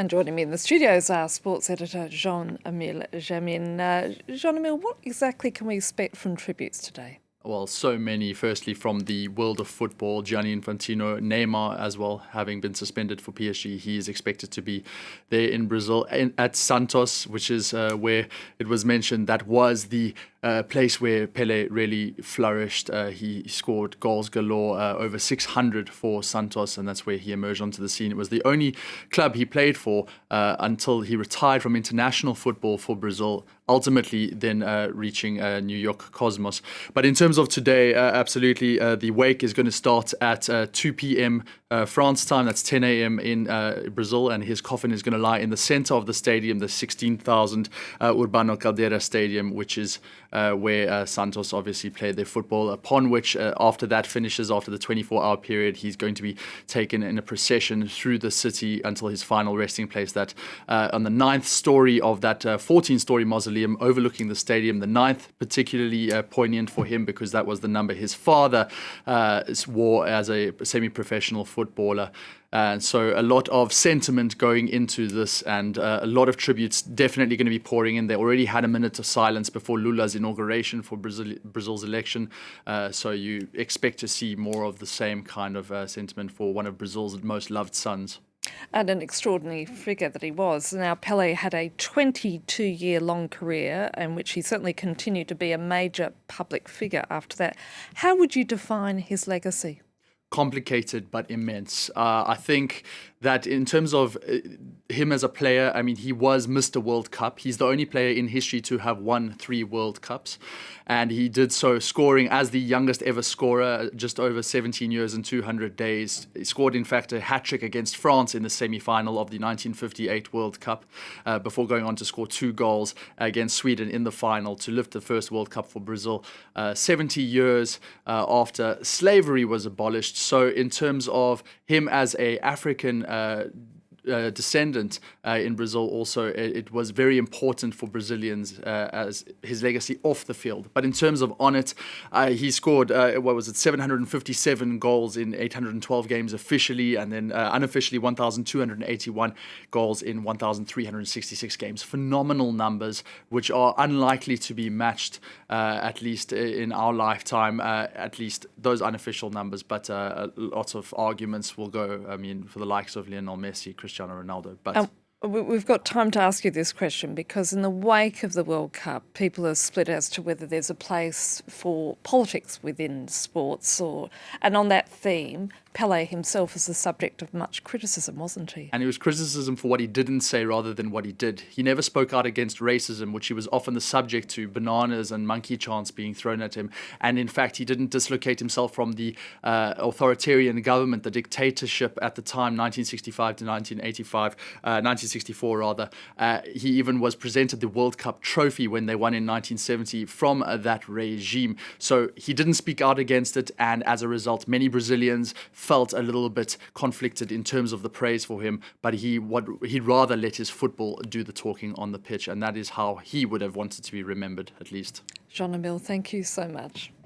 And joining me in the studio is our sports editor, Jean-Emile Jammine. Jean-Emile, what exactly can we expect from tributes today? Well, so many. Firstly, from the world of football, Gianni Infantino, Neymar as well, having been suspended for PSG. He is expected to be there in Brazil at Santos, which is where it was mentioned that was the place where Pele really flourished. He scored goals galore, over 600 for Santos, and that's where he emerged onto the scene. It was the only club he played for until he retired from international football for Brazil, ultimately then reaching New York Cosmos. But in terms of today, absolutely, the wake is going to start at 2 p.m. France time. That's 10 a.m. in Brazil, and his coffin is going to lie in the center of the stadium, the 16,000 Urbano Caldeira Stadium, which is where Santos obviously played their football, upon which after that finishes, after the 24-hour period, he's going to be taken in a procession through the city until his final resting place, that on the 9th story of that 14-story mausoleum overlooking the stadium. The 9th particularly poignant for him because that was the number his father wore as a semi-professional footballer. And so a lot of sentiment going into this, and a lot of tributes definitely going to be pouring in. They already had a minute of silence before Lula's inauguration for Brazil's election. So you expect to see more of the same kind of sentiment for one of Brazil's most loved sons. And an extraordinary figure that he was. Now, Pele had a 22-year-long career in which he certainly continued to be a major public figure after that. How would you define his legacy? Complicated but immense. I think that in terms of him as a player, I mean, he was Mr. World Cup. He's the only player in history to have won 3 World Cups. And he did so scoring as the youngest ever scorer, just over 17 years and 200 days. He scored, in fact, a hat-trick against France in the semi-final of the 1958 World Cup, before going on to score 2 goals against Sweden in the final to lift the first World Cup for Brazil 70 years after slavery was abolished. So in terms of him as a African descendant in Brazil, also it was very important for Brazilians as his legacy off the field. But in terms of on it, he scored 757 goals in 812 games officially, and then unofficially 1,281 goals in 1,366 games. Phenomenal numbers, which are unlikely to be matched, at least in our lifetime, at least those unofficial numbers. But lots of arguments will go, I mean, for the likes of Lionel Messi, Cristiano Ronaldo. But we've got time to ask you this question because in the wake of the World Cup, people are split as to whether there's a place for politics within sports, and on that theme, Pele himself was the subject of much criticism, wasn't he? And it was criticism for what he didn't say rather than what he did. He never spoke out against racism, which he was often the subject to, bananas and monkey chants being thrown at him. And in fact, he didn't dislocate himself from the authoritarian government, the dictatorship at the time, 1965 to 1964 rather. He even was presented the World Cup trophy when they won in 1970 from that regime. So he didn't speak out against it, and as a result, many Brazilians felt a little bit conflicted in terms of the praise for him, but he'd rather let his football do the talking on the pitch, and that is how he would have wanted to be remembered, at least. Jean-Emile, thank you so much.